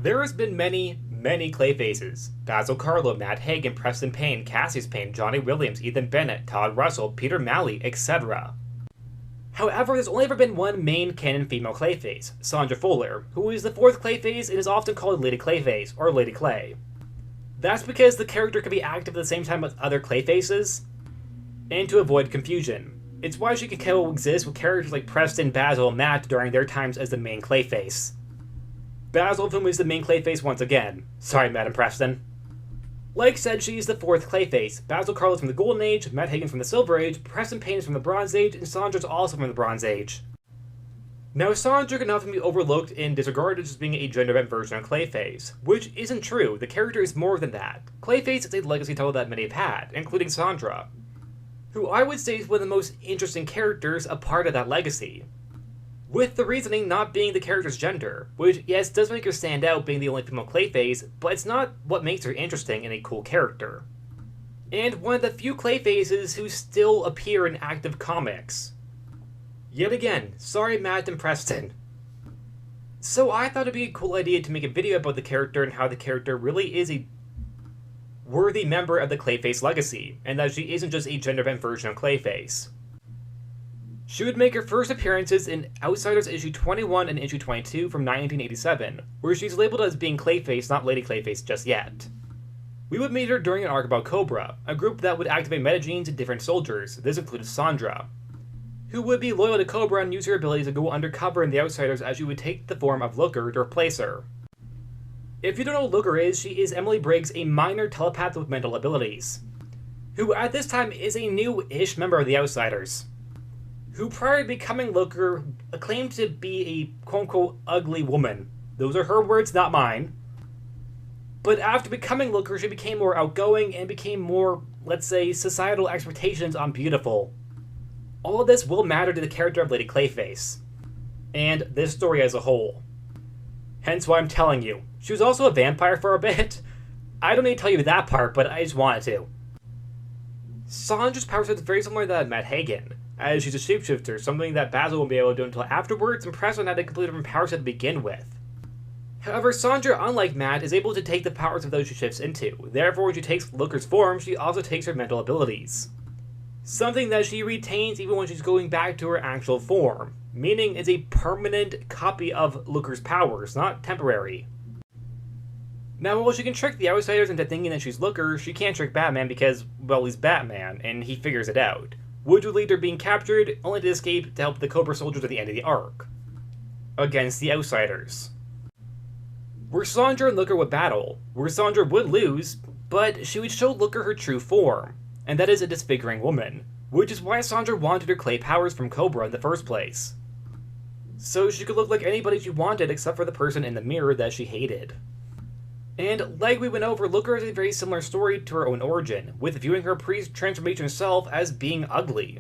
There has been many Clayfaces. Basil Karlo, Matt Hagen, Preston Payne, Cassius Payne, Johnny Williams, Ethan Benet, Todd Russell, Peter Malley, etc. However, there's only ever been one main canon female Clayface, Sondra Fuller, who is the fourth Clayface and is often called Lady Clayface, or Lady Clay. That's because the character can be active at the same time with other Clayfaces, and to avoid confusion. It's why she can coexist with characters like Preston, Basil, Matt during their times as the main Clayface. Basil, of whom is the main Clayface once again. Sorry, Madam Preston. Like said, she is the fourth Clayface. Basil Karlo is from the Golden Age, Matt Hagen from the Silver Age, Preston Payne is from the Bronze Age, and Sondra is also from the Bronze Age. Now, Sondra can often be overlooked and disregarded as being a genderbent version of Clayface, which isn't true. The character is more than that. Clayface is a legacy title that many have had, including Sondra, who I would say is one of the most interesting characters a part of that legacy. With the reasoning not being the character's gender, which, yes, does make her stand out being the only female Clayface, but it's not what makes her interesting and a cool character. And one of the few Clayfaces who still appear in active comics. Yet again, sorry Matt and Preston. So I thought it'd be a cool idea to make a video about the character and how the character really is a worthy member of the Clayface legacy, and that she isn't just a genderbent version of Clayface. She would make her first appearances in Outsiders issue 21 and issue 22 from 1987, where she's labeled as being Clayface, not Lady Clayface just yet. We would meet her during an arc about Cobra, a group that would activate metagenes in different soldiers. This included Sondra, who would be loyal to Cobra and use her ability to go undercover in the Outsiders as she would take the form of Looker to replace her. If you don't know what Looker is, she is Emily Briggs, a minor telepath with mental abilities, who at this time is a new-ish member of the Outsiders, who prior to becoming Looker claimed to be a quote-unquote ugly woman. Those are her words, not mine. But after becoming Looker, she became more outgoing and became more, let's say, societal expectations on beautiful. All of this will matter to the character of Lady Clayface, and this story as a whole. Hence why I'm telling you. She was also a vampire for a bit. I don't need to tell you that part, but I just wanted to. Sondra's power set is very similar to that of Matt Hagen, as she's a shapeshifter, something that Basil won't be able to do until afterwards, and Preston had a completely different power set to begin with. However, Sondra, unlike Matt, is able to take the powers of those she shifts into. Therefore, when she takes Looker's form, she also takes her mental abilities. Something that she retains even when she's going back to her actual form, meaning it's a permanent copy of Looker's powers, not temporary. Now, while she can trick the Outsiders into thinking that she's Looker, she can't trick Batman because, well, he's Batman, and he figures it out, which would lead to her being captured, only to escape to help the Cobra soldiers at the end of the arc, against the Outsiders. Where Sondra and Looker would battle, where Sondra would lose, but she would show Looker her true form, and that is a disfiguring woman, which is why Sondra wanted her clay powers from Cobra in the first place. So she could look like anybody she wanted except for the person in the mirror that she hated. And like we went over, Looker has a very similar story to her own origin, with viewing her pre-transformation self as being ugly,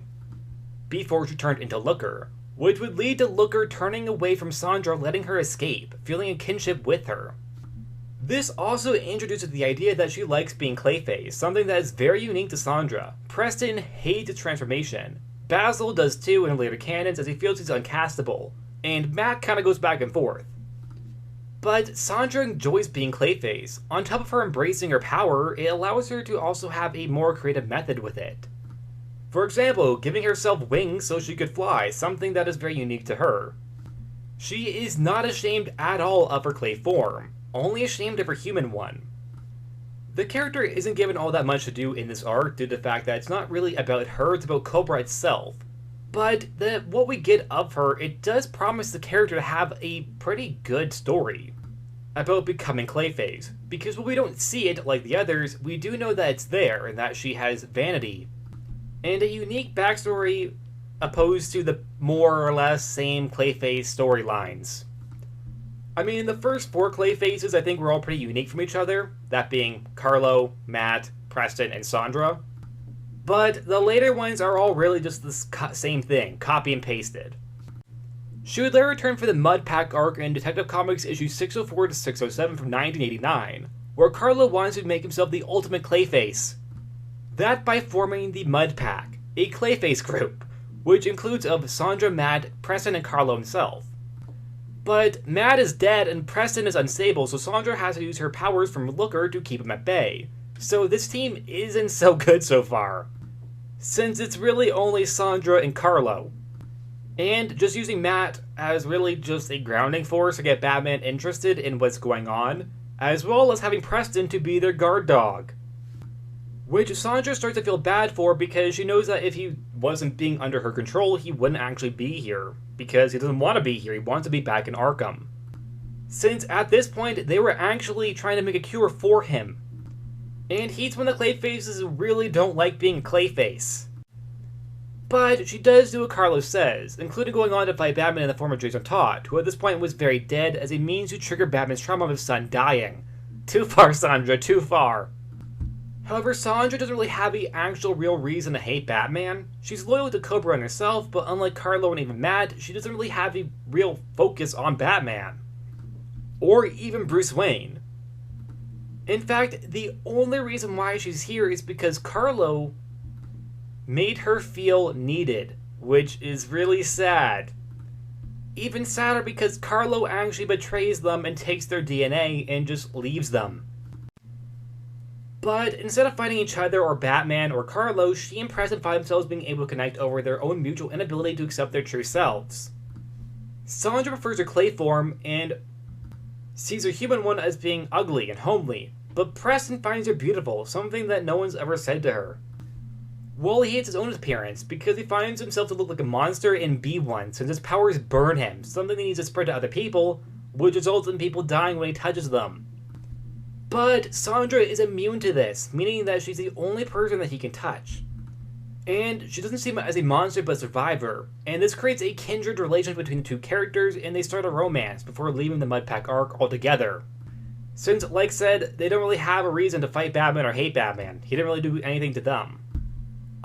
before she turned into Looker, which would lead to Looker turning away from Sondra, letting her escape, feeling a kinship with her. This also introduces the idea that she likes being Clayface, something that is very unique to Sondra. Preston hates its transformation. Basil does too in later canons as he feels he's uncastable, and Matt kinda goes back and forth. But Sondra enjoys being Clayface. On top of her embracing her power, it allows her to also have a more creative method with it. For example, giving herself wings so she could fly, something that is very unique to her. She is not ashamed at all of her clay form, only ashamed of her human one. The character isn't given all that much to do in this arc due to the fact that it's not really about her, it's about Cobra itself. But what we get of her, it does promise the character to have a pretty good story about becoming Clayface, because while we don't see it like the others, we do know that it's there, and that she has vanity, and a unique backstory opposed to the more or less same Clayface storylines. I mean, the first four Clayfaces I think were all pretty unique from each other, that being Karlo, Matt, Preston, and Sondra. But the later ones are all really just the same thing, copy and pasted. She would later return for the Mud Pack arc in Detective Comics issue 604 to 607 from 1989, where Karlo wants to make himself the ultimate Clayface. That by forming the Mud Pack, a Clayface group, which includes of Sondra, Matt, Preston, and Karlo himself. But Matt is dead and Preston is unstable, so Sondra has to use her powers from Looker to keep him at bay. So this team isn't so good so far, since it's really only Sondra and Karlo. And just using Matt as really just a grounding force to get Batman interested in what's going on, as well as having Preston to be their guard dog. Which Sondra starts to feel bad for because she knows that if he wasn't being under her control, he wouldn't actually be here. Because he doesn't want to be here, he wants to be back in Arkham. Since at this point, they were actually trying to make a cure for him. And he's one of the Clayfaces who really don't like being Clayface. But she does do what Karlo says, including going on to fight Batman in the form of Jason Todd, who at this point was very dead as a means to trigger Batman's trauma of his son dying. Too far, Sondra, too far. However, Sondra doesn't really have the actual real reason to hate Batman. She's loyal to Cobra and herself, but unlike Karlo and even Matt, she doesn't really have a real focus on Batman. Or even Bruce Wayne. In fact, the only reason why she's here is because Karlo made her feel needed, which is really sad. Even sadder because Karlo actually betrays them and takes their DNA and just leaves them. But instead of fighting each other or Batman or Karlo, she and Preston find themselves being able to connect over their own mutual inability to accept their true selves. Sondra prefers her clay form and sees her human one as being ugly and homely, but Preston finds her beautiful, something that no one's ever said to her. Wally hates his own appearance because he finds himself to look like a monster and be one since his powers burn him, something that needs to spread to other people, which results in people dying when he touches them. But Sondra is immune to this, meaning that she's the only person that he can touch. And she doesn't see him as a monster but a survivor, and this creates a kindred relation between the two characters and they start a romance before leaving the Mudpack arc altogether. Since, like said, they don't really have a reason to fight Batman or hate Batman. He didn't really do anything to them.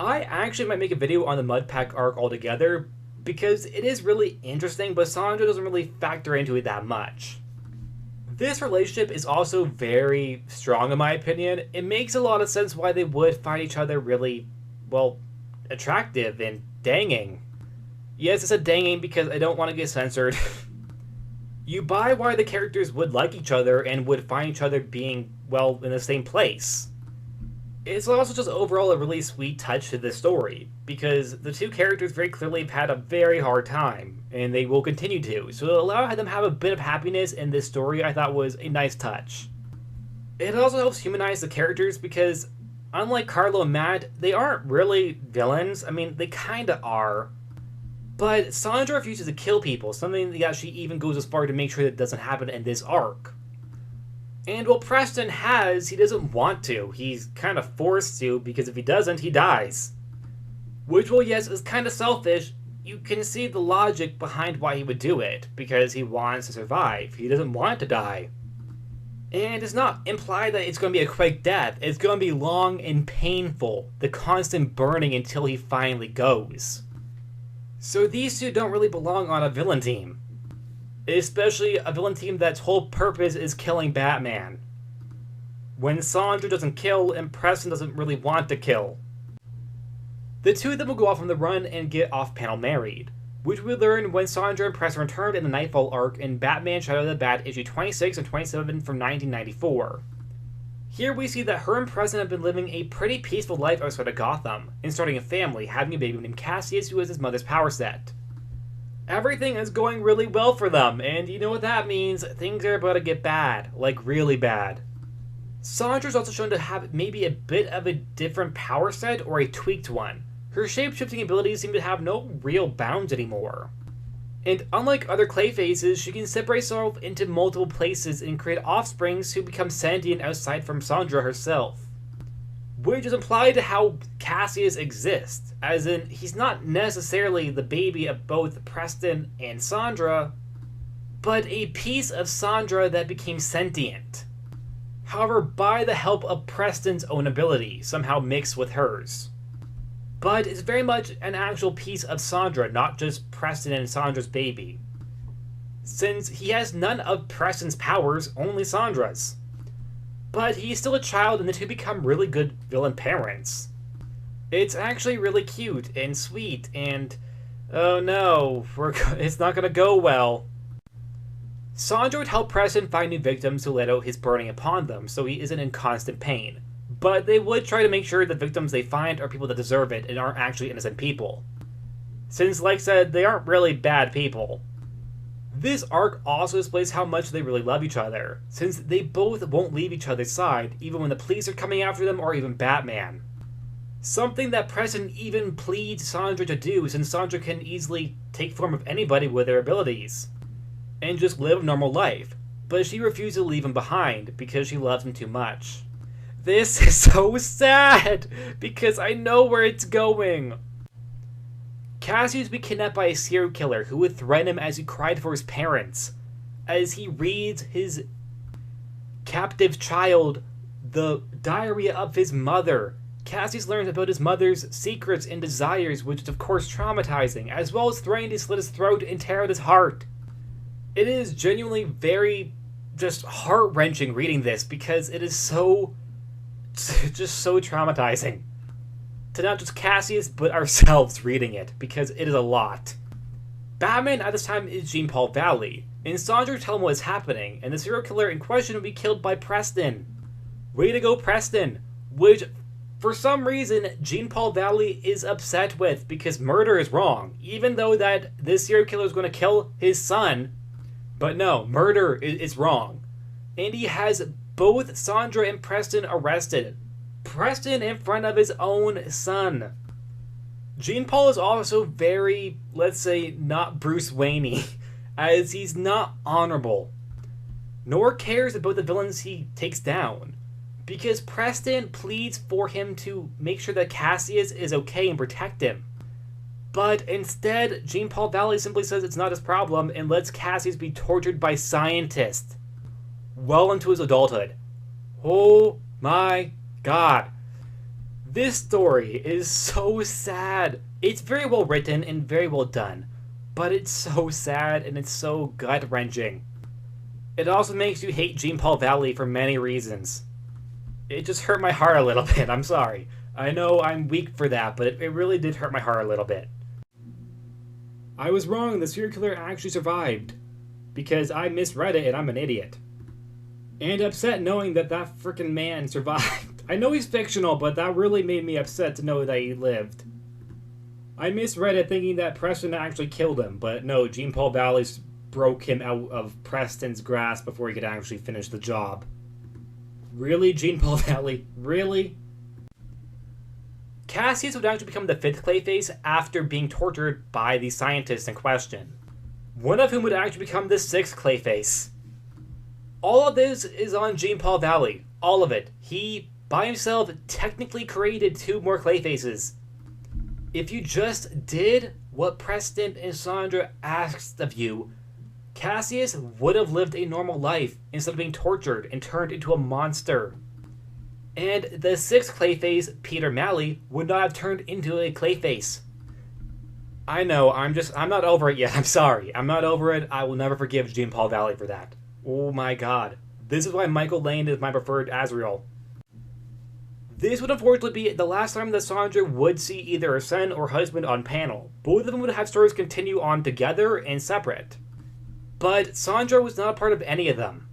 I actually might make a video on the Mudpack arc altogether, because it is really interesting, but Sondra doesn't really factor into it that much. This relationship is also very strong in my opinion. It makes a lot of sense why they would find each other really, well, attractive and danging. Yes, I said danging because I don't want to get censored. You buy why the characters would like each other and would find each other being, well, in the same place. It's also just overall a really sweet touch to this story, because the two characters very clearly have had a very hard time, and they will continue to, so to allow them have a bit of happiness in this story I thought was a nice touch. It also helps humanize the characters because, unlike Karlo and Matt, they aren't really villains. I mean, they kinda are. But Sondra refuses to kill people, something that she even goes as far to make sure that doesn't happen in this arc. And while Preston he doesn't want to. He's kind of forced to, because if he doesn't, he dies. Which, well, yes, is kind of selfish. You can see the logic behind why he would do it, because he wants to survive. He doesn't want to die. And it's not implied that it's going to be a quick death. It's going to be long and painful, the constant burning until he finally goes. So these two don't really belong on a villain team. Especially a villain team that's whole purpose is killing Batman. When Sondra doesn't kill and Preston doesn't really want to kill. The two of them will go off on the run and get off-panel married, which we learn when Sondra and Preston returned in the Nightfall arc in Batman Shadow of the Bat issue 26 and 27 from 1994. Here we see that her and Preston have been living a pretty peaceful life outside of Gotham, and starting a family, having a baby named Cassius who has his mother's power set. Everything is going really well for them, and you know what that means, things are about to get bad, like really bad. Sondra's also shown to have maybe a bit of a different power set or a tweaked one. Her shape-shifting abilities seem to have no real bounds anymore. And unlike other Clayfaces, she can separate herself into multiple places and create offsprings who become sentient outside from Sondra herself. Which is implied to how Cassius exists, as in, he's not necessarily the baby of both Preston and Sondra, but a piece of Sondra that became sentient. However, by the help of Preston's own ability, somehow mixed with hers. But it's very much an actual piece of Sondra, not just Preston and Sondra's baby. Since he has none of Preston's powers, only Sondra's. But he's still a child and the two become really good villain parents. It's actually really cute and sweet and, oh no, it's not gonna go well. Sondra would help Preston find new victims to let out his burning upon them so he isn't in constant pain. But they would try to make sure the victims they find are people that deserve it and aren't actually innocent people. Since, like I said, they aren't really bad people. This arc also displays how much they really love each other, since they both won't leave each other's side, even when the police are coming after them or even Batman. Something that Preston even pleads Sondra to do, since Sondra can easily take form of anybody with their abilities, and just live a normal life, but she refuses to leave him behind because she loves him too much. This is so sad, because I know where it's going. Cassius would be kidnapped by a serial killer who would threaten him as he cried for his parents. As he reads his captive child the diary of his mother, Cassius learns about his mother's secrets and desires, which is of course traumatizing, as well as threatening to slit his throat and tear out his heart. It is genuinely very just heart-wrenching reading this, because it is so traumatizing. To not just Cassius, but ourselves reading it, because it is a lot. Batman at this time is Jean-Paul Valley, and Sondra would tell him what is happening, and the serial killer in question would be killed by Preston. Way to go, Preston! Which, for some reason, Jean-Paul Valley is upset with, because murder is wrong, even though that this serial killer is going to kill his son. But no, murder is wrong. And he has both Sondra and Preston arrested. Preston in front of his own son. Jean-Paul is also very, let's say, not Bruce Wayne-y, as he's not honorable, nor cares about the villains he takes down, because Preston pleads for him to make sure that Cassius is okay and protect him. But instead, Jean-Paul Valley simply says it's not his problem and lets Cassius be tortured by scientists well into his adulthood. Oh my God. This story is so sad. It's very well written and very well done, but it's so sad and it's so gut-wrenching. It also makes you hate Jean-Paul Valley for many reasons. It just hurt my heart a little bit, I'm sorry. I know I'm weak for that, but it really did hurt my heart a little bit. I was wrong, the serial killer actually survived, because I misread it and I'm an idiot. And upset knowing that that frickin' man survived. I know he's fictional, but that really made me upset to know that he lived. I misread it thinking that Preston actually killed him, but no, Jean-Paul Valley broke him out of Preston's grasp before he could actually finish the job. Really, Jean-Paul Valley? Really? Cassius would actually become the 5th Clayface after being tortured by the scientists in question, one of whom would actually become the 6th Clayface. All of this is on Jean-Paul Valley. All of it. He, by himself, technically created 2 more Clayfaces. If you just did what Preston and Sondra asked of you, Cassius would have lived a normal life instead of being tortured and turned into a monster. And the 6th Clayface, Peter Malley, would not have turned into a Clayface. I know, I'm not over it yet. I'm sorry. I'm not over it. I will never forgive Jean-Paul Valley for that. Oh my God. This is why Michael Lane is my preferred Azrael. This would unfortunately be the last time that Sondra would see either her son or husband on panel. Both of them would have stories continue on together and separate. But Sondra was not a part of any of them.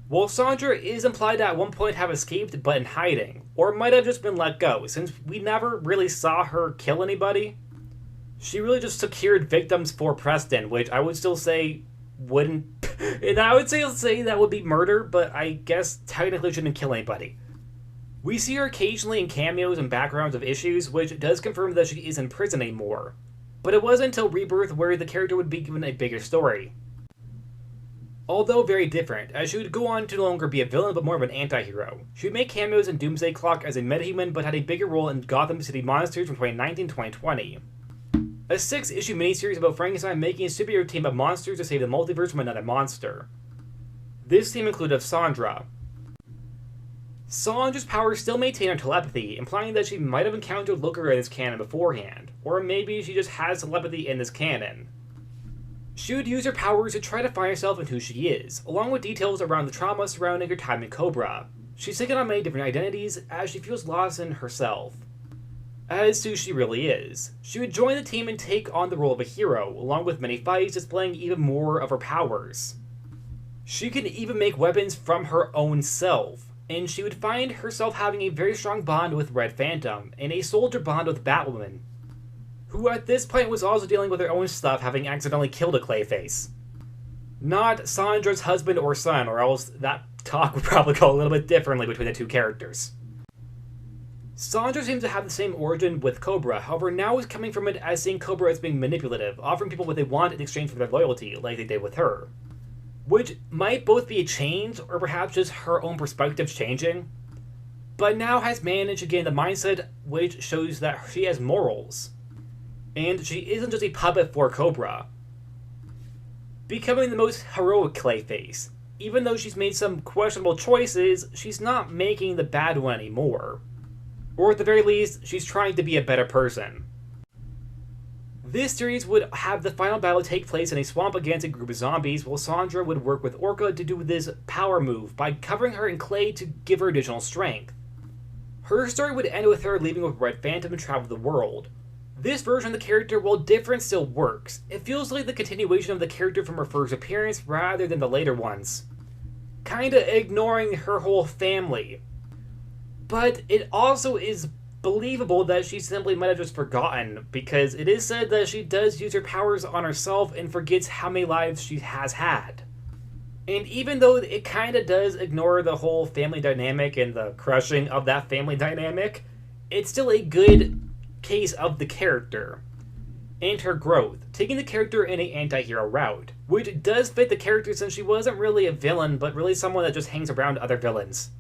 While Sondra is implied to at one point have escaped but in hiding, or might have just been let go, since we never really saw her kill anybody, she really just secured victims for Preston, which I would still say wouldn't... and I would say that would be murder, but I guess technically shouldn't kill anybody. We see her occasionally in cameos and backgrounds of issues, which does confirm that she isn't in prison anymore. But it wasn't until Rebirth where the character would be given a bigger story. Although very different, as she would go on to no longer be a villain but more of an anti-hero. She would make cameos in Doomsday Clock as a metahuman but had a bigger role in Gotham City Monsters from 2019 to 2020. A 6-issue miniseries about Frankenstein making a superhero team of monsters to save the multiverse from another monster. This team included Sondra. Sondra's powers still maintain her telepathy, implying that she might have encountered Looker in this canon beforehand, or maybe she just has telepathy in this canon. She would use her powers to try to find herself and who she is, along with details around the trauma surrounding her time in Cobra. She's taken on many different identities as she feels lost in herself. As to who she really is, she would join the team and take on the role of a hero, along with many fights displaying even more of her powers. She can even make weapons from her own self, and she would find herself having a very strong bond with Red Phantom, and a soldier bond with Batwoman, who at this point was also dealing with her own stuff, having accidentally killed a Clayface. Not Sondra's husband or son, or else that talk would probably go a little bit differently between the two characters. Sondra seems to have the same origin with Cobra, however now is coming from it as seeing Cobra as being manipulative, offering people what they want in exchange for their loyalty, like they did with her. Which might both be a change, or perhaps just her own perspective changing, but now has managed to gain the mindset which shows that she has morals, and she isn't just a puppet for Cobra. Becoming the most heroic Clayface, even though she's made some questionable choices, she's not making the bad one anymore. Or at the very least, she's trying to be a better person. This series would have the final battle take place in a swamp against a group of zombies, while Sondra would work with Orca to do this power move by covering her in clay to give her additional strength. Her story would end with her leaving with Red Phantom to travel the world. This version of the character, while different, still works. It feels like the continuation of the character from her first appearance rather than the later ones, kinda ignoring her whole family. But it also is believable that she simply might have just forgotten, because it is said that she does use her powers on herself and forgets how many lives she has had. And even though it kinda does ignore the whole family dynamic and the crushing of that family dynamic, it's still a good case of the character and her growth, taking the character in an anti-hero route, which does fit the character since she wasn't really a villain, but really someone that just hangs around other villains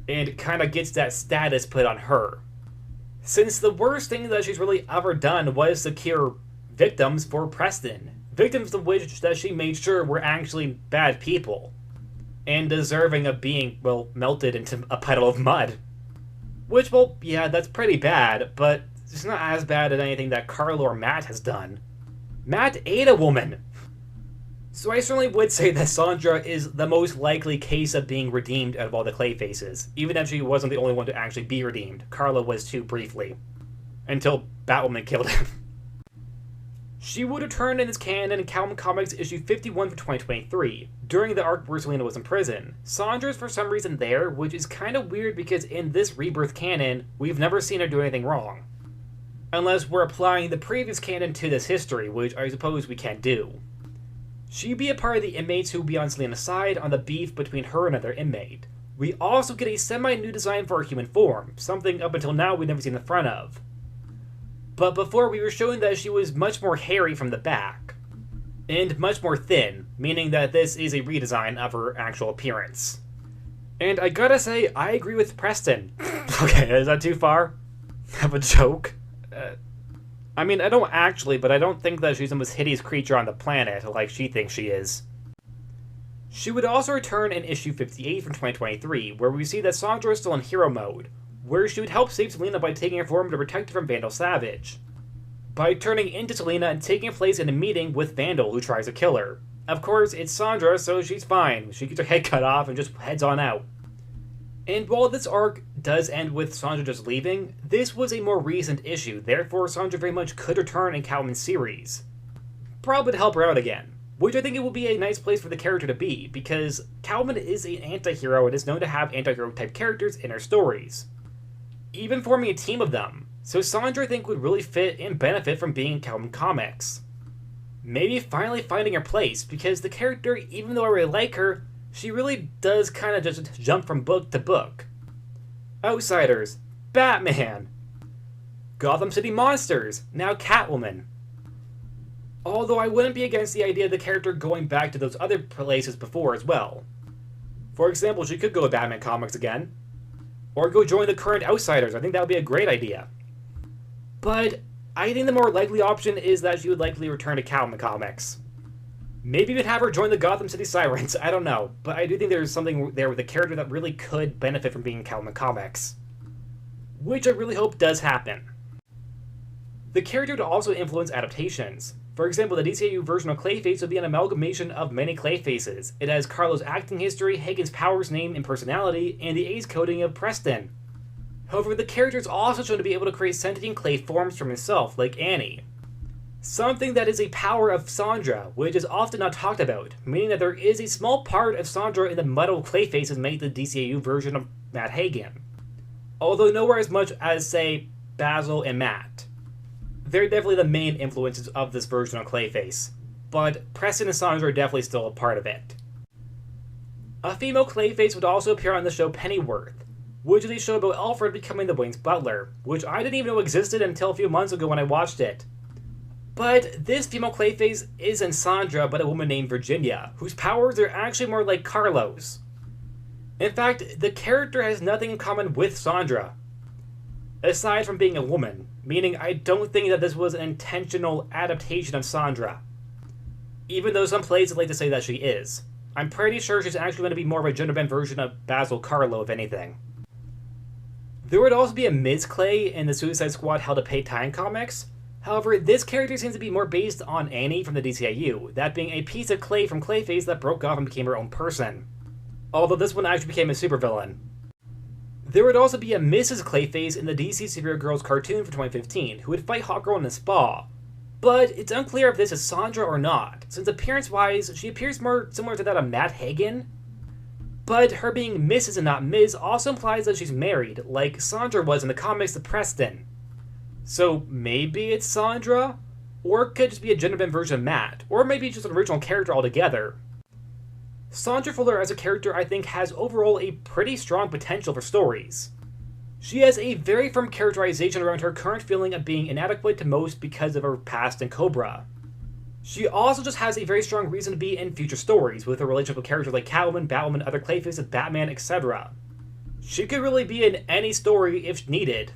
and kind of gets that status put on her. Since the worst thing that she's really ever done was secure victims for Preston, victims of which that she made sure were actually bad people, and deserving of being, well, melted into a puddle of mud. Which, well, yeah, that's pretty bad, but it's not as bad as anything that Karlo or Matt has done. Matt ate a woman! So I certainly would say that Sondra is the most likely case of being redeemed out of all the Clayfaces, even if she wasn't the only one to actually be redeemed. Karlo was too briefly, until Batwoman killed him. She would return in this canon in Catwoman Comics issue 51 for 2023, during the arc where Selina was in prison. Sondra's for some reason there, which is kind of weird because in this Rebirth canon, we've never seen her do anything wrong. Unless we're applying the previous canon to this history, which I suppose we can't do. She'd be a part of the inmates who would be on Selina's side on the beef between her and another inmate. We also get a semi-new design for her human form, something up until now we'd never seen the front of. But before we were shown that she was much more hairy from the back, and much more thin, meaning that this is a redesign of her actual appearance. And I gotta say, I agree with Preston. Okay, is that too far of a joke? I mean, I don't actually, but I don't think that she's the most hideous creature on the planet, like she thinks she is. She would also return in issue 58 from 2023, where we see that Sondra is still in hero mode, where she would help save Selina by taking her form to protect her from Vandal Savage, by turning into Selina and taking place in a meeting with Vandal, who tries to kill her. Of course, it's Sondra, so she's fine. She gets her head cut off and just heads on out. And while this arc does end with Sondra just leaving, this was a more recent issue, therefore Sondra very much could return in Catwoman's series. Probably to help her out again, which I think it would be a nice place for the character to be, because Catwoman is an anti-hero and is known to have anti-hero type characters in her stories, even forming a team of them, so Sondra I think would really fit and benefit from being in Catwoman comics. Maybe finally finding her place, because the character, even though I really like her, she really does kind of just jump from book to book. Outsiders, Batman, Gotham City Monsters, now Catwoman. Although I wouldn't be against the idea of the character going back to those other places before as well. For example, she could go to Batman Comics again, or go join the current Outsiders. I think that would be a great idea. But I think the more likely option is that she would likely return to Catwoman Comics. Maybe even have her join the Gotham City Sirens, I don't know. But I do think there's something there with the character that really could benefit from being in Catwoman Comics, which I really hope does happen. The character would also influence adaptations. For example, the DCAU version of Clayface would be an amalgamation of many Clayfaces. It has Karlo's acting history, Hagen's powers, name, and personality, and the age coding of Preston. However, the character is also shown to be able to create sentient clay forms from himself, like Annie. Something that is a power of Sondra, which is often not talked about, meaning that there is a small part of Sondra in the muddled Clayfaces make the DCAU version of Matt Hagen. Although nowhere as much as, say, Basil and Matt. They're definitely the main influences of this version of Clayface, but Preston and Sondra are definitely still a part of it. A female Clayface would also appear on the show Pennyworth, which is a show about Alfred becoming the Wayne's butler, which I didn't even know existed until a few months ago when I watched it. But this female Clayface isn't Sondra, but a woman named Virginia, whose powers are actually more like Karlo's. In fact, the character has nothing in common with Sondra, aside from being a woman, meaning I don't think that this was an intentional adaptation of Sondra. Even though some places like to say that she is. I'm pretty sure she's actually going to be more of a genderbent version of Basil Karlo, if anything. There would also be a Ms. Clay in the Suicide Squad Hell to Pay Time comics. However, this character seems to be more based on Annie from the DCAU, that being a piece of clay from Clayface that broke off and became her own person. Although this one actually became a supervillain. There would also be a Mrs. Clayface in the DC Supergirls cartoon from 2015, who would fight Hawkgirl in a spa. But it's unclear if this is Sondra or not, since appearance-wise, she appears more similar to that of Matt Hagen. But her being Mrs. and not Ms. also implies that she's married, like Sondra was in the comics to Preston. So maybe it's Sondra? Or it could just be a genderbent version of Matt, or maybe just an original character altogether. Sondra Fuller as a character I think has overall a pretty strong potential for stories. She has a very firm characterization around her current feeling of being inadequate to most because of her past in Cobra. She also just has a very strong reason to be in future stories, with her relationship with characters like Catwoman, Batwoman, other Clayfaces, Batman, etc. She could really be in any story if needed.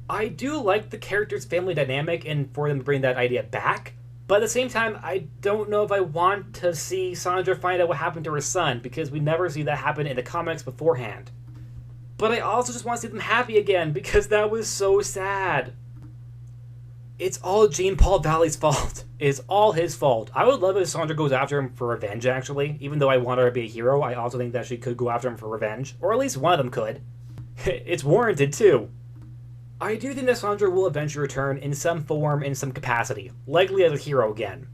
I do like the character's family dynamic and for them to bring that idea back, but at the same time, I don't know if I want to see Sondra find out what happened to her son, because we never see that happen in the comics beforehand. But I also just want to see them happy again, because that was so sad. It's all Jean-Paul Valley's fault. It's all his fault. I would love if Sondra goes after him for revenge, actually. Even though I want her to be a hero, I also think that she could go after him for revenge. Or at least one of them could. It's warranted, too. I do think that Sondra will eventually return in some form, in some capacity. Likely as a hero again.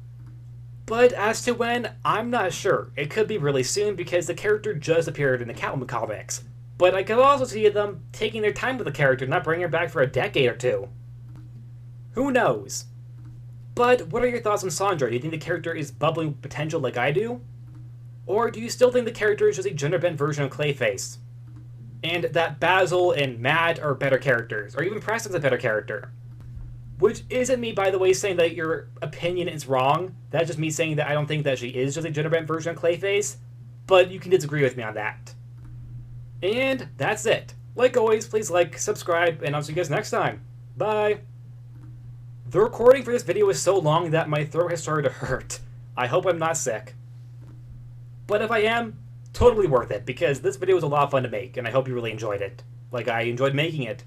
But as to when, I'm not sure. It could be really soon, because the character just appeared in the Catwoman comics. But I could also see them taking their time with the character, not bringing her back for a decade or two. Who knows? But what are your thoughts on Sondra? Do you think the character is bubbling with potential like I do? Or do you still think the character is just a gender-bent version of Clayface? And that Basil and Matt are better characters, or even Preston's a better character? Which isn't me, by the way, saying that your opinion is wrong. That's just me saying that I don't think that she is just a gender-bent version of Clayface. But you can disagree with me on that. And that's it. Like always, please like, subscribe, and I'll see you guys next time. Bye! The recording for this video is so long that my throat has started to hurt. I hope I'm not sick. But if I am, totally worth it, because this video was a lot of fun to make, and I hope you really enjoyed it. Like I enjoyed making it.